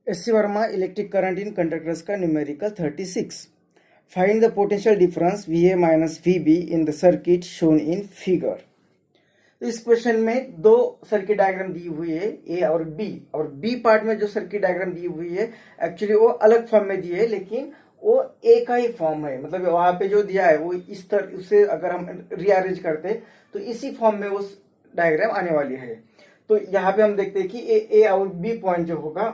SC. Verma electric current in conductors का numerical 36. Find the potential difference VA minus VB in the circuit shown in figure. तो इस question में दो circuit diagram दी हुई है, ए और बी पार्ट में जो सर्किट डायग्राम दी हुई है एक्चुअली वो अलग फॉर्म में दी है, लेकिन वो ए का ही फॉर्म है. मतलब वहां पे जो दिया है वो इस तरह उसे अगर हम रीअरेंज करते तो इसी फॉर्म में वो डायग्राम आने वाली है. तो यहाँ पे हम देखते हैं कि ए और बी पॉइंट जो होगा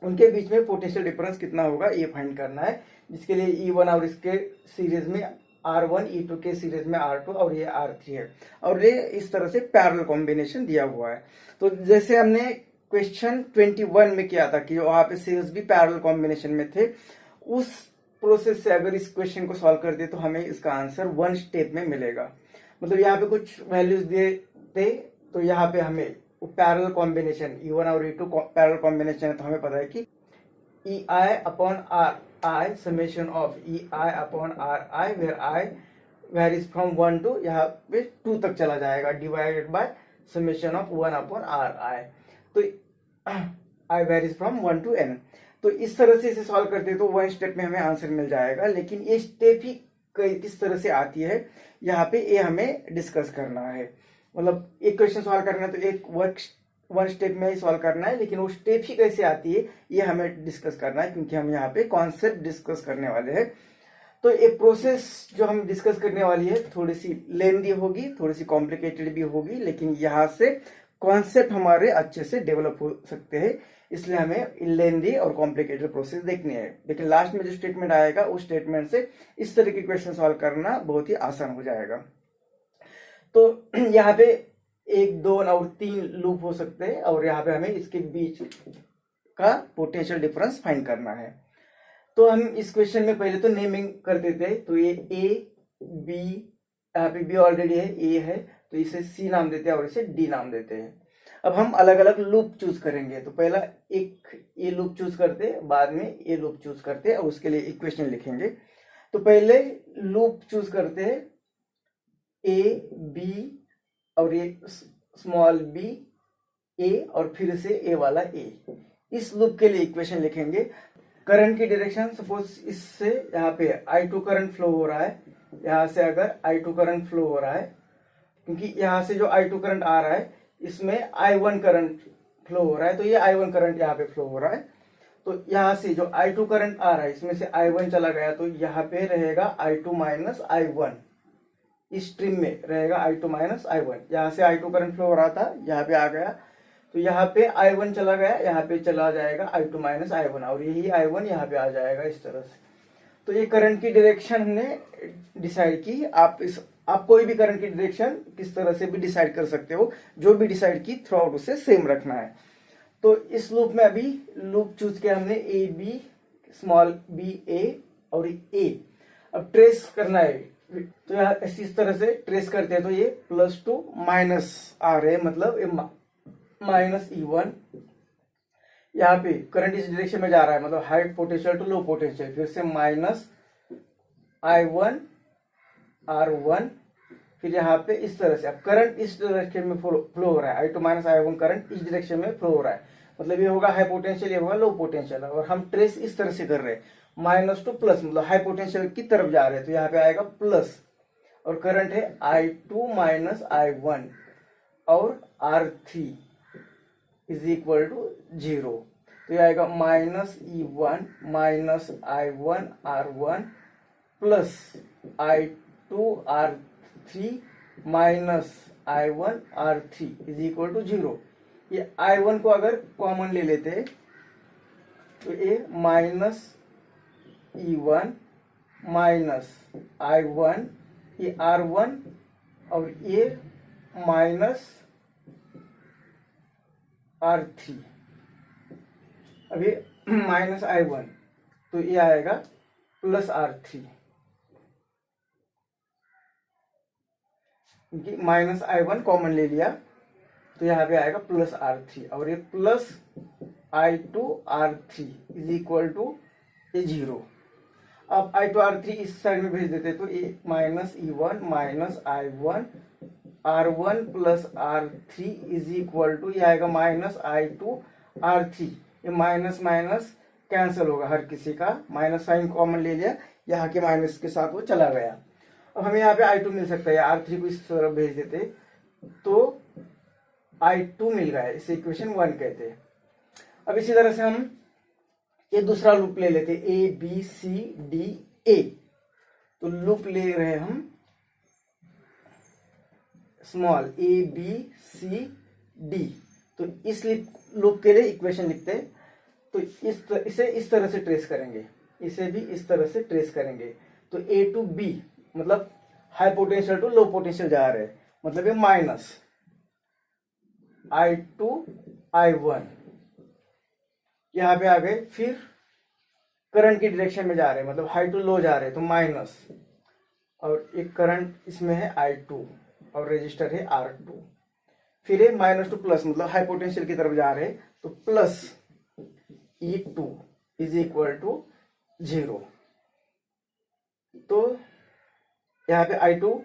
उनके बीच में पोटेंशियल डिफरेंस कितना होगा ये फाइंड करना है, जिसके लिए E1 और इसके सीरीज में R1, E2 के सीरीज में R2 और ये R3 है, और ये इस तरह से पैरेलल कॉम्बिनेशन दिया हुआ है. तो जैसे हमने क्वेश्चन 21 में किया था कि वहां पे सीरीज भी पैरेलल कॉम्बिनेशन में थे, उस प्रोसेस से अगर इस क्वेश्चन को सॉल्व कर दे तो हमें इसका आंसर वन स्टेप में मिलेगा. मतलब यहाँ पे कुछ वैल्यूज दिए थे, तो यहाँ पे हमें पैरेलल कॉम्बिनेशन E1 और E2 पैरेलल कॉम्बिनेशन है, तो हमें पता है कि EI upon RI summation of EI upon RI where I varies from 1 to यहाँ पे 2 तक चला जाएगा, divided by summation of 1 upon RI. तो I varies from 1 to n. तो इस तरह से इसे सॉल्व करते हैं तो वन स्टेप में हमें आंसर मिल जाएगा. लेकिन ये स्टेप ही किस तरह से आती है यहाँ पे ये हमें डिस्कस करना है. मतलब एक क्वेश्चन सॉल्व करना है तो एक वन स्टेप में ही सॉल्व करना है, लेकिन वो स्टेप ही कैसे आती है ये हमें डिस्कस करना है, क्योंकि हम यहाँ पे कॉन्सेप्ट डिस्कस करने वाले हैं. तो एक प्रोसेस जो हम डिस्कस करने वाली है थोड़ी सी लेंदी होगी, थोड़ी सी कॉम्प्लिकेटेड भी होगी, लेकिन यहाँ से कॉन्सेप्ट हमारे अच्छे से डेवलप हो सकते हैं. इसलिए हमें लेंदी और कॉम्प्लिकेटेड प्रोसेस देखनी है, लेकिन लास्ट में जो स्टेटमेंट आएगा उस स्टेटमेंट से इस तरह के क्वेश्चन सॉल्व करना बहुत ही आसान हो जाएगा. तो यहाँ पे 1, 2 और 3 लूप हो सकते हैं, और यहाँ पे हमें इसके बीच का पोटेंशियल डिफरेंस फाइंड करना है. तो हम इस क्वेश्चन में पहले तो नेमिंग कर देते हैं. तो ये ए बी, यहाँ पे बी ऑलरेडी है, ए है, तो इसे सी नाम देते हैं और इसे डी नाम देते हैं. अब हम अलग अलग लूप चूज करेंगे. तो पहला एक ए लूप चूज करते हैं, बाद में ए लूप चूज करते हैं, और उसके लिए इक्वेशन लिखेंगे. तो पहले लूप चूज करते हैं ए बी और ये स्मॉल बी ए, और फिर से ए वाला ए. इस लूप के लिए इक्वेशन लिखेंगे. करंट की डायरेक्शन सपोज इससे यहाँ पे I2 करंट फ्लो हो रहा है, यहाँ से अगर I2 करंट फ्लो हो रहा है, क्योंकि यहाँ से जो I2 करंट आ रहा है इसमें I1 करंट फ्लो हो रहा है, तो ये I1 करंट यहाँ पे फ्लो हो रहा है. तो यहाँ से जो I2 करंट आ रहा है इसमें से I1 चला गया, तो यहाँ पे रहेगा I2 माइनस I1. इस स्ट्रीम में रहेगा I2 माइनस I1. यहाँ से I2 करंट फ्लो हो रहा था, यहाँ पे आ गया, तो यहाँ पे I1 चला गया, यहाँ पे चला जाएगा I2 माइनस I1, और यही I1 यहाँ पे आ जाएगा इस तरह से. तो ये करंट की डायरेक्शन हमने डिसाइड की. आप कोई भी करंट की डायरेक्शन किस तरह से भी डिसाइड कर सकते हो, जो भी डिसाइड की थ्रू आउट उसे सेम रखना है. तो इस लूप में अभी लूप चूज किया हमने ए बी, स्मॉल बी ए और ए. अब ट्रेस करना है, तो यहाँ इस तरह से ट्रेस करते हैं. तो ये +2 माइनस आ रहे, मतलब ये माइनस E1. यहाँ पे करंट इस डायरेक्शन में जा रहा है, मतलब high potential to low potential. फिर से माइनस I1 R1, फिर यहाँ पे इस तरह से. अब करंट इस डायरेक्शन में फ्लो हो रहा है, I2 माइनस I1 करंट इस डायरेक्शन में फ्लो हो रहा है, मतलब ये होगा हाई पोटेंशियल, ये होगा लो पोटेंशियल. और हम ट्रेस इस तरह से कर रहे हैं, माइनस टू प्लस, मतलब हाई पोटेंशियल की तरफ जा रहे हैं, तो यहाँ पे आएगा प्लस. और करंट है I2 माइनस I1 और R3 इज इक्वल टू 0. तो ये आएगा minus E1 minus I1 R1 plus I2 R3 minus I1 R3 is equal to 0. ये I1 को अगर कॉमन ले लेते हैं तो ये माइनस E1 माइनस I1, ये R1, और ये माइनस R3. अभी माइनस I1, तो ये आएगा प्लस R3, क्योंकि माइनस I1 कॉमन ले लिया, तो यहाँ पे आएगा प्लस R3, और ये plus I2 R3 is equal to 0. अब I2 R3 इस साइड में भेज देते, तो ये minus E1 minus I1 R1 plus R3 is equal to, ये आएगा माइनस I2 R3. ये माइनस माइनस कैंसिल होगा, हर किसी का माइनस साइन कॉमन ले लिया, यहाँ के माइनस के साथ वो चला गया। अब हमें यहाँ पे I2 मिल सकता है, R3 को इस तरफ भेज देते तो I2 मिल गया, इसे इक्वेशन 1 कहते हैं। अब इसी तरह से हम ये दूसरा लूप ले लेते, ABCDA। तो लूप ले रहे हम स्मॉल ABCD। तो इस लूप के लिए इक्वेशन लिखते हैं। तो इसे इस तरह से ट्रेस करेंगे, इसे भी इस तरह से ट्रेस करेंगे। तो A टू B मतलब high potential to low potential जा रहे हैं, मतलब ये माइनस I2 I1 यहाँ पे आ गए। फिर करंट की डायरेक्शन में जा रहे हैं, मतलब हाई टू लो जा रहे हैं, तो माइनस, और एक करंट इसमें है I2 और रेजिस्टर है R2। फिर ये माइनस टू प्लस, मतलब हाई पोटेंशियल की तरफ जा रहे हैं, तो plus E2 is equal to 0। तो यहाँ पे I2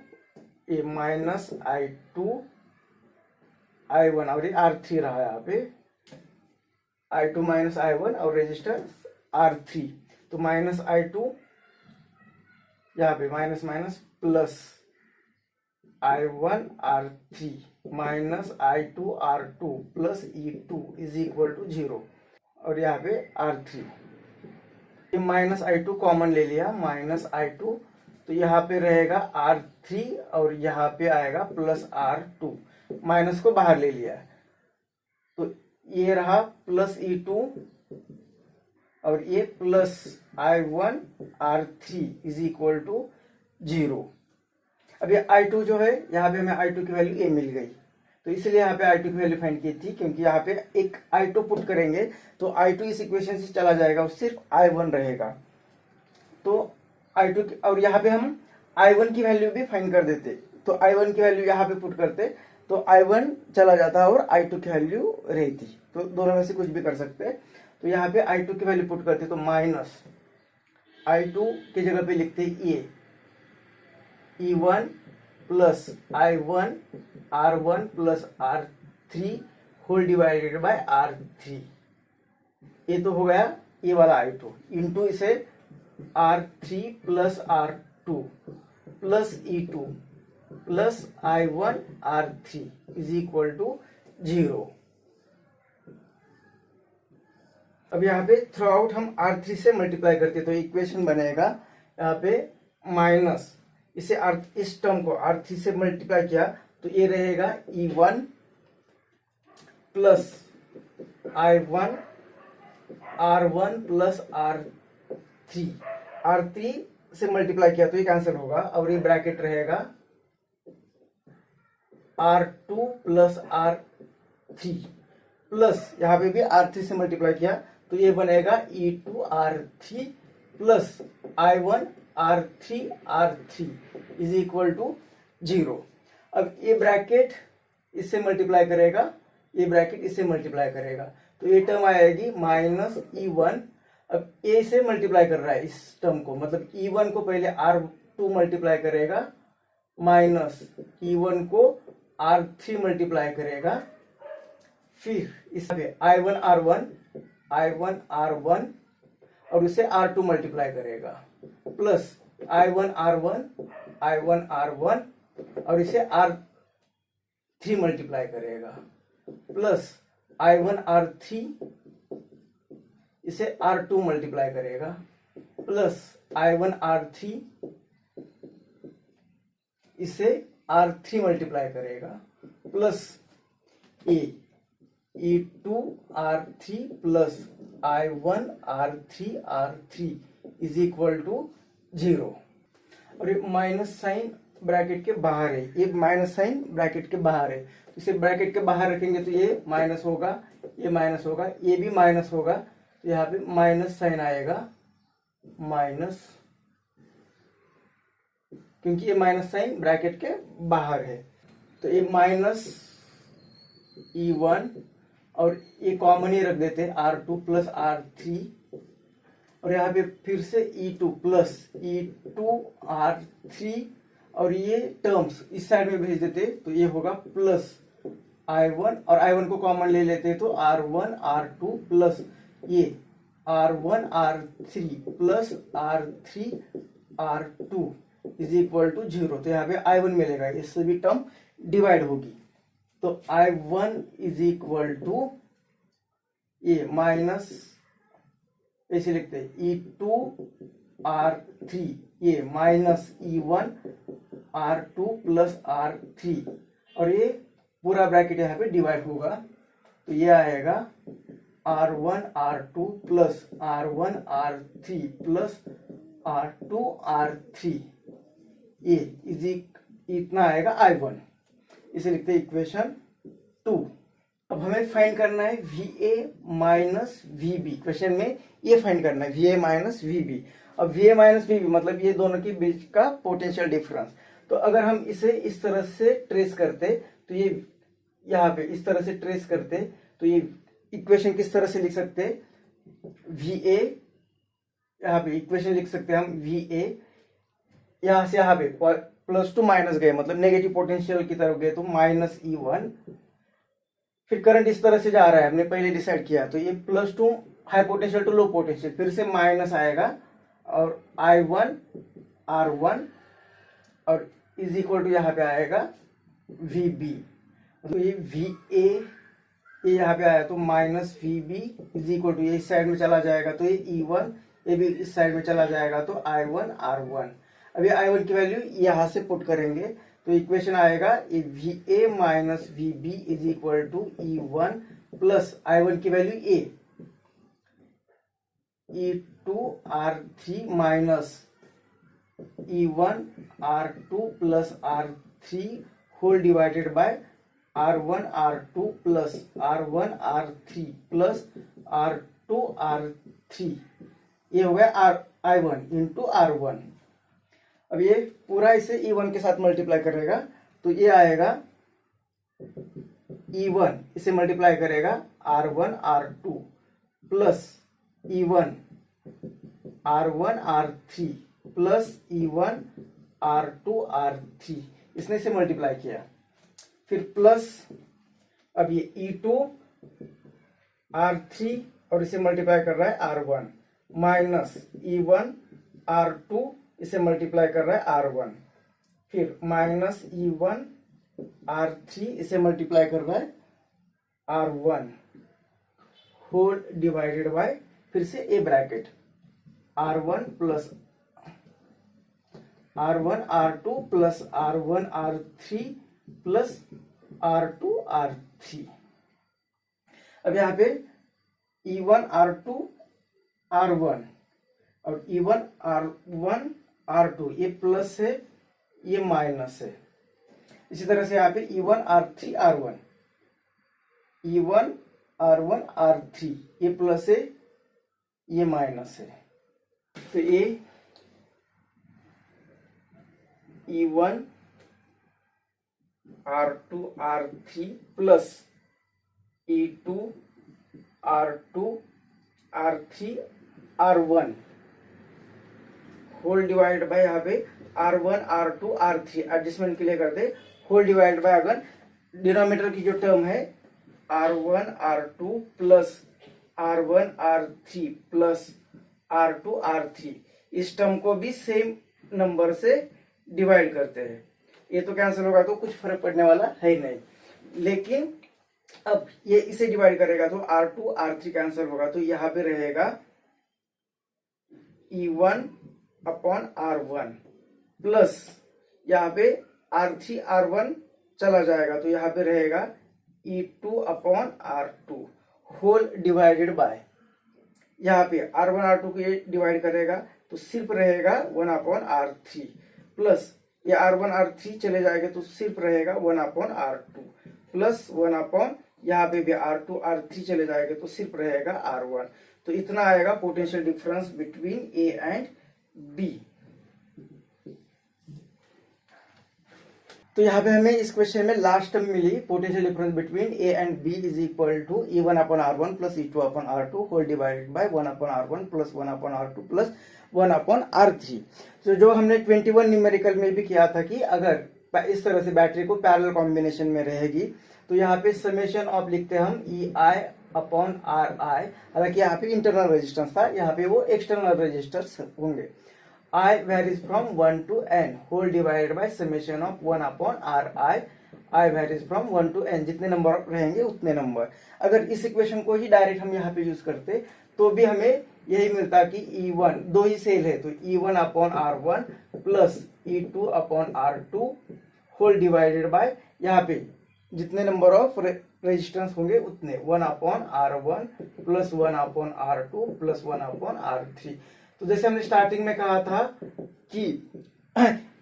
ये माइनस I2 I1 और ये R3 रहा यहाँ पे, I2 माइनस I1 और रेजिस्टर R3। तो माइनस I2 यहाँ पे minus minus plus I1 R3 minus I2 R2 plus E2 is equal to 0, और यहाँ पे R3। ये माइनस I2 कॉमन ले लिया, माइनस I2, तो यहाँ पे रहेगा R3 और यहाँ पे आएगा प्लस R2, माइनस को बाहर ले लिया। तो ये रहा प्लस E2 और ये plus I1 R3 is equal to 0। अब ये I2 जो है, यहाँ पे हमें I2 की वैल्यू A मिल गई, तो इसलिए यहाँ पे I2 की वैल्यू फाइंड की थी, क्योंकि यहाँ पे एक I2 पुट करेंगे तो I2 इस इक्वेशन से चला जाएगा और सिर्फ I1 रहेगा। तो I2 और यहाँ पे हम I1 की वैल्यू भी फाइंड कर देते, तो I1 की वैल्यू यहाँ पे पुट करते तो I1 चला जाता और I2 की वैल्यू रहती। तो दोनों में से कुछ भी कर सकते। तो यहाँ पे I2 की वैल्यू पुट करते तो माइनस I2 की जगह पे लिखते E1 plus I1 R1 plus R3 whole divided by R3। ये तो हो गया ये वाला I2 इंटू इसे R3 plus R2 plus E2 plus I1 R3 is equal to 0। अब यहाँ पे थ्रू आउट हम R3 से मल्टीप्लाई करते तो इक्वेशन बनेगा यहाँ पे माइनस, इसे इस टर्म को R3 से मल्टीप्लाई किया तो ये रहेगा E1 plus I1 R1 plus R3 से मल्टीप्लाई किया तो ये कैंसिल होगा, और ये ब्रैकेट रहेगा R2 प्लस R3 प्लस यहाँ पे भी R3 से मल्टीप्लाई किया तो ये बनेगा E2 R3 plus I1 R3 is equal to 0। अब ये ब्रैकेट इससे मल्टीप्लाई करेगा, ये ब्रैकेट इससे मल्टीप्लाई करेगा, तो ये टर्म आएगी माइनस E1। अब ए से मल्टीप्लाई कर रहा है इस टर्म को, मतलब E1 को पहले R2 मल्टीप्लाई करेगा, माइनस E1 को R3 मल्टीप्लाई करेगा, फिर इसमें I1 R1 और उसे R2 मल्टीप्लाई करेगा, प्लस I1 R1 और इसे R3 मल्टीप्लाई करेगा, प्लस I1 R3 इसे R2 मल्टीप्लाई करेगा, प्लस I1 R3 इसे R3 मल्टीप्लाई करेगा, plus E2 R3 plus I1 R3 is equal to 0। और ये माइनस साइन ब्रैकेट के बाहर है, ये माइनस साइन ब्रैकेट के बाहर है, इसे ब्रैकेट के बाहर रखेंगे तो ये माइनस होगा, ये माइनस होगा, ये भी माइनस होगा, तो यहाँ पे माइनस साइन आएगा, माइनस, क्योंकि ये माइनस साइन ब्रैकेट के बाहर है। तो ये माइनस E1 और ये कॉमन ही रख देते हैं R2 प्लस R3, और यहाँ पे फिर से E2 प्लस E2 R3 और ये टर्म्स इस साइड में भेज देते तो ये होगा प्लस I1 और I1 को कॉमन ले लेते तो R1 R2 प्लस ये R1 R3 plus R3 R2 is equal to 0। तो यहाँ पे I1 मिलेगा, इससे भी टर्म डिवाइड होगी। तो I1 इज इक्वल टू ये माइनस, ऐसे लिखते हैं E2 R3, ये minus E1 R2 plus R3, और ये पूरा ब्रैकेट यहाँ पे डिवाइड होगा। तो ये आएगा R1 R2 plus R1 R3 plus R2 R3, ये इतना आएगा I1। इसे लिखते हैं इक्वेशन 2। अब हमें फाइंड करना है VA माइनस VB। क्वेश्चन में ये फाइंड करना है VA माइनस VB। अब VA माइनस VB मतलब ये दोनों के बीच का पोटेंशियल डिफरेंस। तो अगर हम इसे इस तरह से ट्रेस करते, तो ये यहाँ पे इस तरह से ट्रेस करते, तो ये इक्वेशन किस तरह से लिख सकते हैं, VA, यहाँ पे इक्वेशन लिख सकते हैं हम VA, यहाँ से यहाँ पे प्लस टू माइनस गए मतलब नेगेटिव पोटेंशियल की तरफ गए, तो माइनस E1। फिर करंट इस तरह से जा रहा है, हमने पहले डिसाइड किया, तो ये plus to high potential to low potential, फिर से माइनस आएगा, और I1 R1 और इज इक्वल टू यहाँ पे आएगा VB। तो ये VA ये यहाँ पे आया, तो minus VB is equal to ये इस साइड में चला जाएगा, तो ये E1, ये भी इस साइड में चला जाएगा, तो I1 R1। अब ये I1 की वैल्यू यहाँ से पुट करेंगे, तो इक्वेशन आएगा ये VA minus VB is equal to E1 plus I1 की value A, E2 R3 minus E1 R2 plus R3 whole divided by R1 R2 plus R1 R3 plus R2 R3, ये हो गया I1 into R1। अब ये पूरा इसे E1 के साथ मल्टीप्लाई करेगा, तो ये आएगा E1 इसे मल्टीप्लाई करेगा R1 R2 plus E1 R1 R3 plus E1 R2 R3, इसने इसे मल्टीप्लाई किया। फिर प्लस अब ये E2 R3 और इसे मल्टीप्लाई कर रहा है R1 माइनस E1 R2 इसे मल्टीप्लाई कर रहा है R1, फिर माइनस E1 R3 इसे मल्टीप्लाई कर रहा है R1 होल डिवाइडेड बाय फिर से a bracket R1 plus R1 R2 plus R1 R3 plus R2 R3। अब यहाँ पे E1 R2 R1 और E1 R1 R2 ये प्लस है, ये माइनस है। इसी तरह से यहाँ पे E1 R3 R1, E1 R1 R3 ये प्लस है, ये माइनस है। तो ये E1 R2 R3 plus E2 R2 R3 R1 whole divide by यहाँ पे R1 R2 R3 एडजस्टमेंट के लिए करते होल डिवाइड बाय, अगर डिनोमिनेटर की जो टर्म है R1 R2 plus R1 R3 plus R2 R3, इस टर्म को भी सेम नंबर से डिवाइड करते हैं। ये तो कैंसिल होगा तो कुछ फर्क पड़ने वाला है ही नहीं, लेकिन अब ये इसे डिवाइड करेगा तो R2 R3 कैंसिल होगा, तो यहाँ पे रहेगा E1 अपॉन R1 प्लस यहाँ पे R3 R1 चला जाएगा, तो यहाँ पे रहेगा E2 upon R2 whole divided by, यहाँ पे R1 R2 को ये डिवाइड करेगा तो सिर्फ रहेगा 1 अपॉन R3 प्लस ये R1 R3 चले जाएगा तो सिर्फ रहेगा 1 अपॉन R2 प्लस 1 अपॉन यहाँ पे भी R2 R3 चले जाएगा तो सिर्फ रहेगा R1। तो इतना आएगा potential difference between A and B। तो यहाँ पे हमें इस क्वेश्चन में लास्ट टर्म मिली potential difference between A and B is equal to E1 upon R1 plus E2 upon R2 whole divided by 1 upon R1 plus 1 upon R2 plus 1 upon R3। तो जो हमने 21 न्यूमेरिकल में भी किया था कि अगर इस तरह से बैटरी को पैरेलल कॉम्बिनेशन में रहेगी तो यहाँ पे समेशन ऑफ लिखते हैं हम EI अपॉन आर आई, हालांकि यहाँ पे इंटरनल रेजिस्टेंस था, यहाँ पे वो एक्सटर्नल रेजिस्टर्स होंगे। I varies from 1 to n whole divided by summation of 1 upon R I, I varies from 1 to n, जितने नंबर रहेंगे उतने नंबर। अगर इस इक्वेशन को ही डायरेक्ट हम यहाँ पे यूज करते तो भी हमें यही मिलता कि E1 दो ही सेल है तो E1 upon R1 plus E2 upon R2 whole divided by यहाँ पे जितने नंबर ऑफ रेजिस्टेंस होंगे उतने 1 upon R1 plus 1 upon R2 plus 1 upon R3। तो जैसे हमने स्टार्टिंग में कहा था कि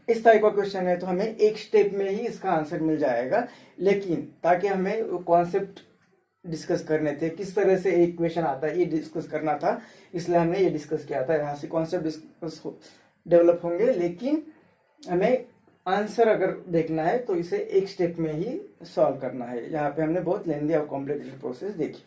इस टाइप का क्वेश्चन है तो हमें एक स्टेप में ही इसका आंसर मिल जाएगा, लेकिन ताकि हमें कॉन्सेप्ट डिस्कस करने थे, किस तरह से एक क्वेश्चन आता है ये डिस्कस करना था, इसलिए हमने ये डिस्कस किया था। यहाँ से कॉन्सेप्ट डिस्कस डेवलप होंगे, लेकिन हमें आंसर अगर देखना है तो इसे एक स्टेप में ही सॉल्व करना है। यहाँ पे हमने बहुत लेंदी और कॉम्प्लिकेटेड प्रोसेस देखी।